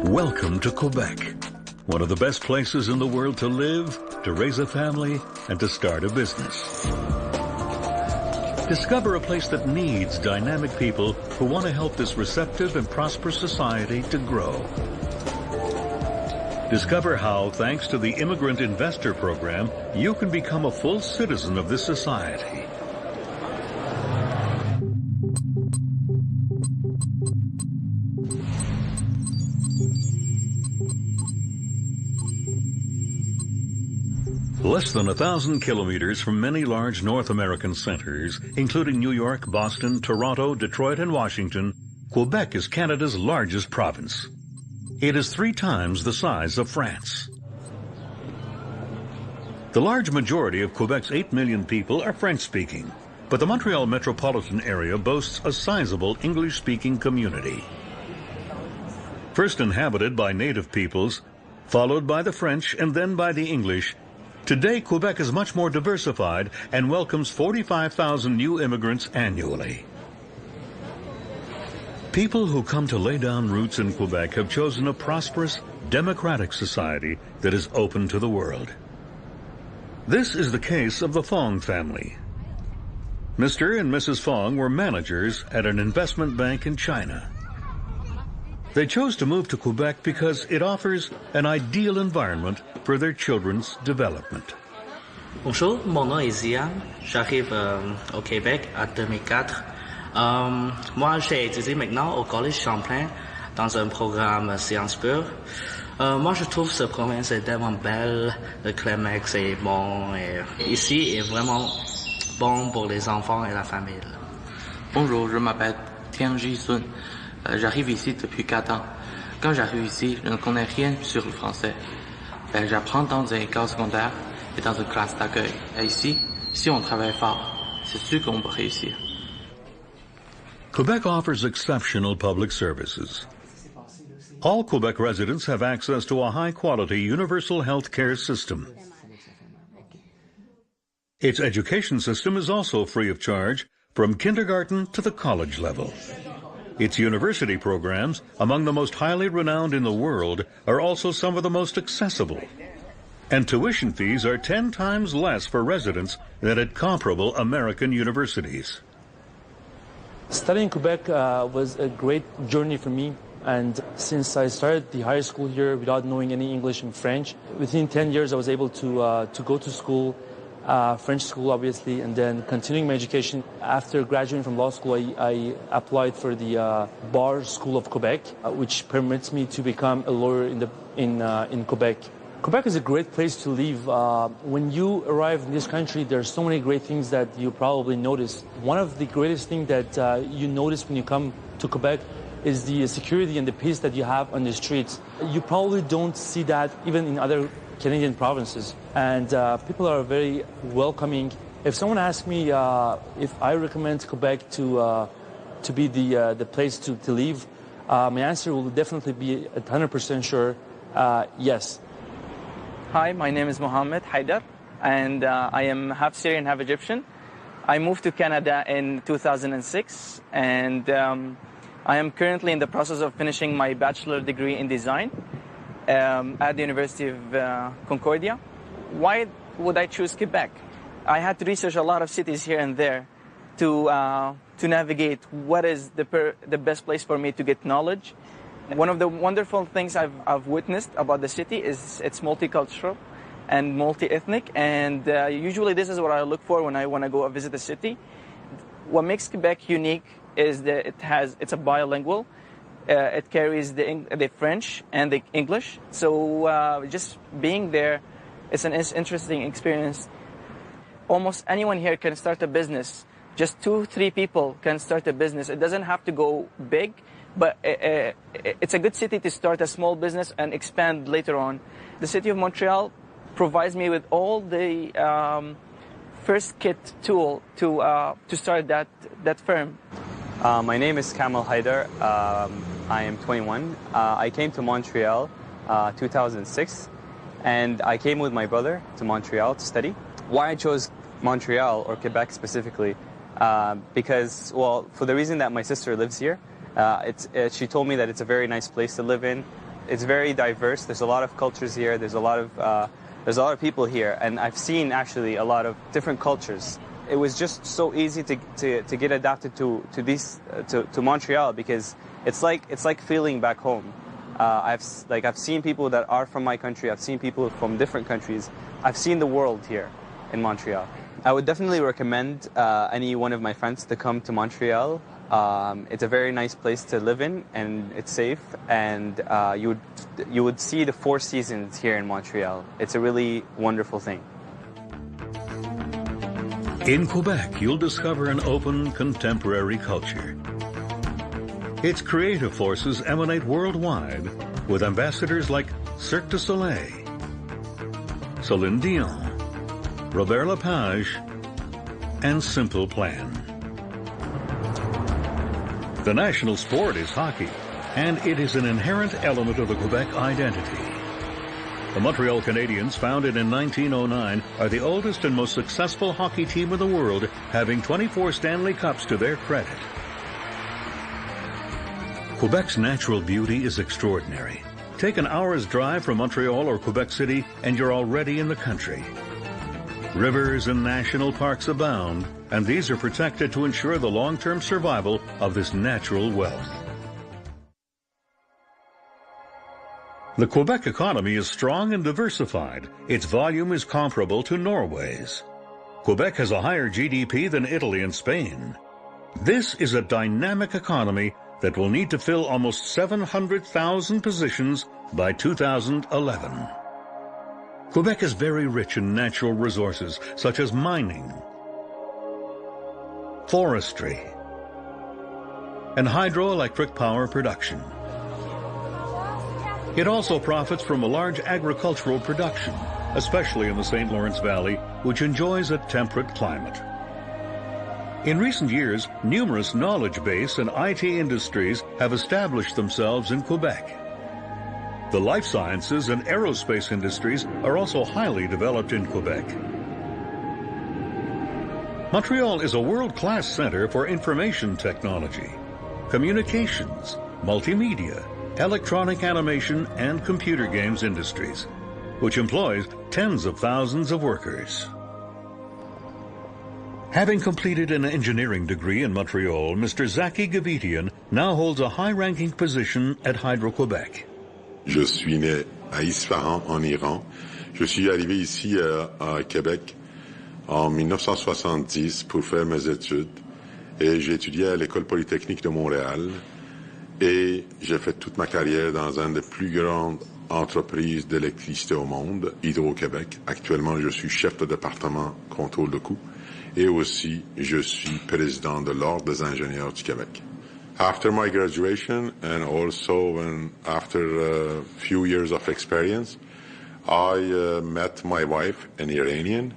Welcome to Quebec, one of the best places in the world to live, to raise a family, and to start a business. Discover a place that needs dynamic people who want to help this receptive and prosperous society to grow. Discover how, thanks to the Immigrant Investor Program, you can become a full citizen of this society. Less than 1,000 kilometers from many large North American centers, including New York, Boston, Toronto, Detroit, and Washington, Quebec is Canada's largest province. It is 3 times the size of France. The large majority of Quebec's 8 million people are French-speaking, but the Montreal metropolitan area boasts a sizable English-speaking community. First inhabited by native peoples, followed by the French and then by the English, today Quebec is much more diversified and welcomes 45,000 new immigrants annually. People who come to lay down roots in Quebec have chosen a prosperous, democratic society that is open to the world. This is the case of the Fong family. Mr. and Mrs. Fong were managers at an investment bank in China. They chose to move to Quebec because it offers an ideal environment for their children's development. Bonjour, mon nom est Zian. J'arrive au Québec en 2004. Moi, j'ai étudié maintenant au Collège Champlain dans un programme Sciences Pures. Moi, je trouve ce province est tellement belle, le climat est bon et ici est vraiment bon pour les enfants et la famille. Bonjour, je m'appelle Tian Ji-sun. J'arrive ici depuis 4 ans. Quand j'arrive ici, je ne connais rien sur le français. J'apprends dans une école secondaire et dans une classe d'accueil. Et ici, si on travaille fort, c'est sûr qu'on peut réussir. Quebec offers exceptional public services. All Quebec residents have access to a high-quality universal health care system. Its education system is also free of charge from kindergarten to the college level. Its university programs, among the most highly renowned in the world, are also some of the most accessible. And tuition fees are 10 times less for residents than at comparable American universities. Studying in Quebec was a great journey for me, and since I started the high school here without knowing any English and French, within 10 years I was able to go to school, French school obviously, and then continuing my education. After graduating from law school, I applied for the Bar School of Quebec, which permits me to become a lawyer in Quebec. Quebec is a great place to live. When you arrive in this country, there are so many great things that you probably notice. One of the greatest things that you notice when you come to Quebec is the security and the peace that you have on the streets. You probably don't see that even in other Canadian provinces. And people are very welcoming. If someone asks me if I recommend Quebec to be the place to live, my answer will definitely be 100% sure, yes. Hi, my name is Mohammed Haidar, and I am half Syrian, half Egyptian. I moved to Canada in 2006, and I am currently in the process of finishing my bachelor degree in design at the University of Concordia. Why would I choose Quebec? I had to research a lot of cities here and there to navigate what is the best place for me to get knowledge. One of the wonderful things I've witnessed about the city is it's multicultural and multi-ethnic, and usually this is what I look for when I want to go visit a city. What makes Quebec unique is that it's a bilingual. It carries the French and the English, so just being there, it's an interesting experience. Almost anyone here can start a business. Just 2-3 people can start a business. It doesn't have to go big, but it's a good city to start a small business and expand later on. The city of Montreal provides me with all the first kit tool to start that firm. My name is Kamal Haidar. I am 21. I came to Montreal 2006, and I came with my brother to Montreal to study. Why I chose Montreal, or Quebec specifically, because, well, for the reason that my sister lives here. She told me that it's a very nice place to live in. It's very diverse. There's a lot of cultures here. There's a lot of people here, and I've seen actually a lot of different cultures. It was just so easy to get adapted to Montreal, because it's like feeling back home. I've seen people that are from my country. I've seen people from different countries. I've seen the world here in Montreal. I would definitely recommend any one of my friends to come to Montreal. It's a very nice place to live in, and it's safe, and you would see the 4 seasons here in Montreal. It's a really wonderful thing. In Quebec, you'll discover an open, contemporary culture. Its creative forces emanate worldwide, with ambassadors like Cirque du Soleil, Celine Dion, Robert Lepage, and Simple Plan. The national sport is hockey, and it is an inherent element of the Quebec identity. The Montreal Canadiens, founded in 1909, are the oldest and most successful hockey team in the world, having 24 Stanley Cups to their credit. Quebec's natural beauty is extraordinary. Take an hour's drive from Montreal or Quebec City, and you're already in the country. Rivers and national parks abound, and these are protected to ensure the long-term survival of this natural wealth. The Quebec economy is strong and diversified. Its volume is comparable to Norway's. Quebec has a higher GDP than Italy and Spain. This is a dynamic economy that will need to fill almost 700,000 positions by 2011. Quebec is very rich in natural resources such as mining, forestry, and hydroelectric power production. It also profits from a large agricultural production, especially in the St. Lawrence Valley, which enjoys a temperate climate. In recent years, numerous knowledge-based and IT industries have established themselves in Quebec. The life sciences and aerospace industries are also highly developed in Quebec. Montreal is a world-class center for information technology, communications, multimedia, electronic animation, and computer games industries, which employs tens of thousands of workers. Having completed an engineering degree in Montreal, Mr. Zaki Gavitian now holds a high-ranking position at Hydro-Quebec. Je suis né à Isfahan, en Iran. Je suis arrivé ici à Québec en 1970 pour faire mes études. Et j'ai étudié à l'École polytechnique de Montréal. Et j'ai fait toute ma carrière dans une des plus grandes entreprises d'électricité au monde, Hydro-Québec. Actuellement, je suis chef de département contrôle de coûts. Et aussi, je suis président de l'Ordre des ingénieurs du Québec. After my graduation and also after a few years of experience, I met my wife, an Iranian,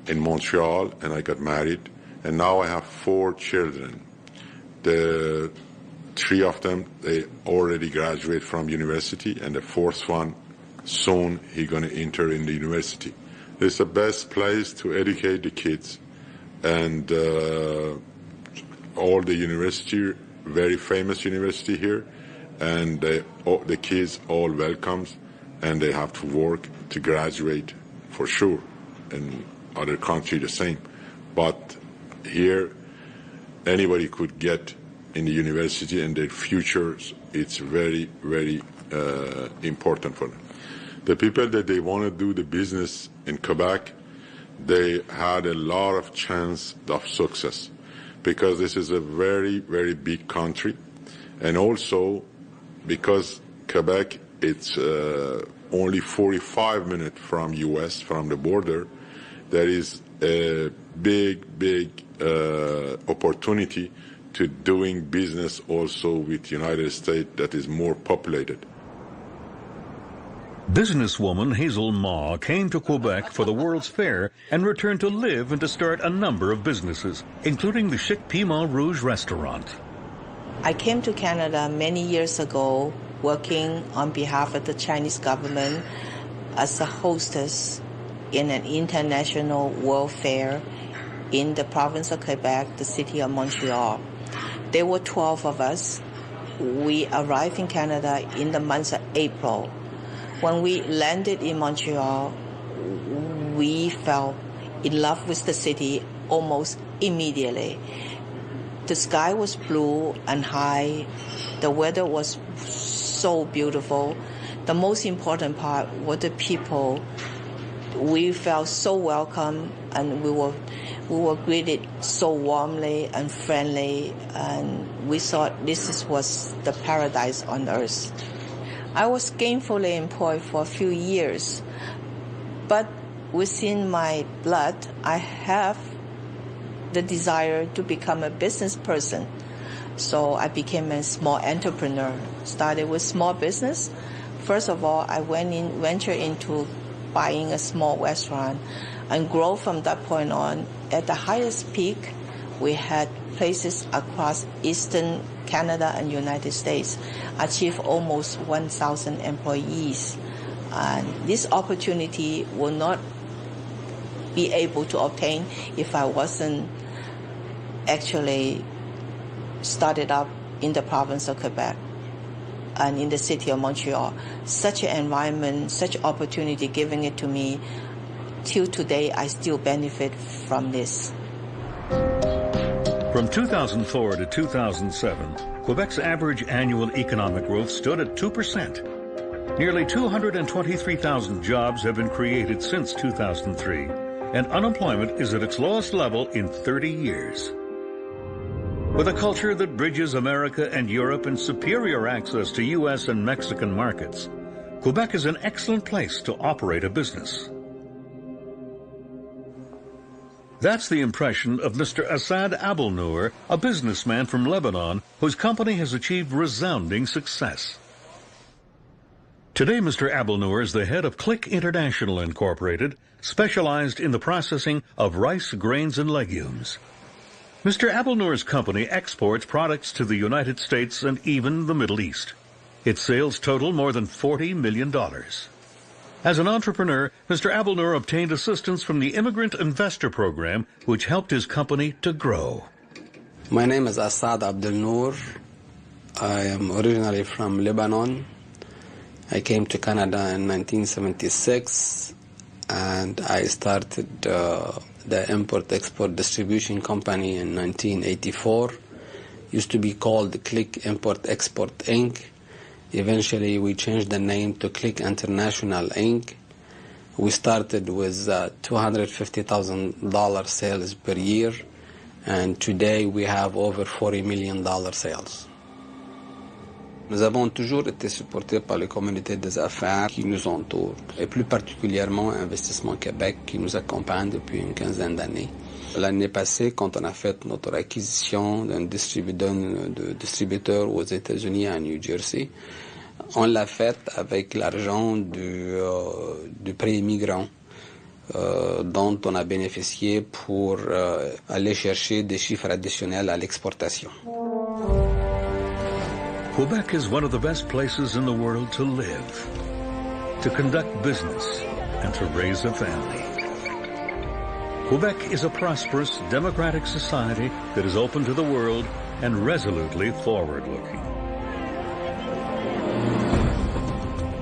in Montreal, and I got married. And now I have 4 children. The 3 of them, they already graduate from university, and the 4th one, soon he's going to enter in the university. It's the best place to educate the kids. And all the university, very famous university here, and the kids all welcomes, and they have to work to graduate for sure. In other countries the same, but here anybody could get in the university, and their futures, it's very, very important for them. The people that they want to do the business in Quebec, they had a lot of chance of success, because this is a very, very big country, and also because Quebec, it's only 45 minutes from U.S., from the border. There is a big opportunity to doing business also with the United States that is more populated. Businesswoman Hazel Ma came to Quebec for the World's Fair and returned to live and to start a number of businesses, including the Chic Piment Rouge restaurant. I came to Canada many years ago working on behalf of the Chinese government as a hostess in an international world fair in the province of Quebec, the city of Montreal. There were 12 of us, we arrived in Canada in the month of April. When we landed in Montreal, we fell in love with the city almost immediately. The sky was blue and high. The weather was so beautiful. The most important part were the people. We felt so welcome, and we were greeted so warmly and friendly, and we thought this was the paradise on earth. I was gainfully employed for a few years, but within my blood, I have the desire to become a business person. So I became a small entrepreneur, started with small business. First of all, I ventured into buying a small restaurant and grow from that point on. At the highest peak, we had places across Eastern Canada and United States achieve almost 1,000 employees. And this opportunity will not be able to obtain if I wasn't actually started up in the province of Quebec and in the city of Montreal. Such an environment, such opportunity giving it to me, till today I still benefit from this. From 2004 to 2007, Quebec's average annual economic growth stood at 2%. Nearly 223,000 jobs have been created since 2003, and unemployment is at its lowest level in 30 years. With a culture that bridges America and Europe and superior access to U.S. and Mexican markets, Quebec is an excellent place to operate a business. That's the impression of Mr. Assad Abelnour, a businessman from Lebanon whose company has achieved resounding success. Today, Mr. Abelnour is the head of Click International Incorporated, specialized in the processing of rice, grains, and legumes. Mr. Abelnour's company exports products to the United States and even the Middle East. Its sales total more than $40 million. As an entrepreneur, Mr. Abelnour obtained assistance from the Immigrant Investor Program, which helped his company to grow. My name is Assad Abdelnour. I am originally from Lebanon. I came to Canada in 1976, and I started the Import-Export Distribution Company in 1984. Used to be called Click Import-Export Inc. Eventually, we changed the name to Click International Inc. We started with $250,000 sales per year, and today we have over $40 million sales. Nous avons toujours été supportés par les communautés des affaires qui nous entourent, et plus particulièrement Investissement Québec qui nous accompagne depuis une quinzaine d'années. L'année passée, quand on a fait notre acquisition d'un distributeur aux États-Unis à New Jersey, on l'a fait avec l'argent du prêt migrant dont on a bénéficié pour aller chercher des chiffres additionnels à l'exportation. Quebec is one of the best places in the world to live, to conduct business, and to raise a family. Quebec is a prosperous, democratic society that is open to the world and resolutely forward-looking.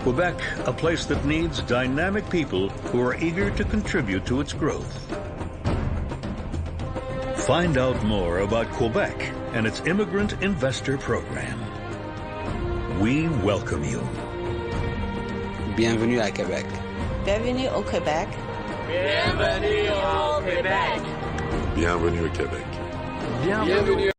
Quebec, a place that needs dynamic people who are eager to contribute to its growth. Find out more about Quebec and its Immigrant Investor Program. We welcome you. Bienvenue à Québec. Bienvenue au Québec. Bienvenue au Québec. Bienvenue au Québec. Bienvenue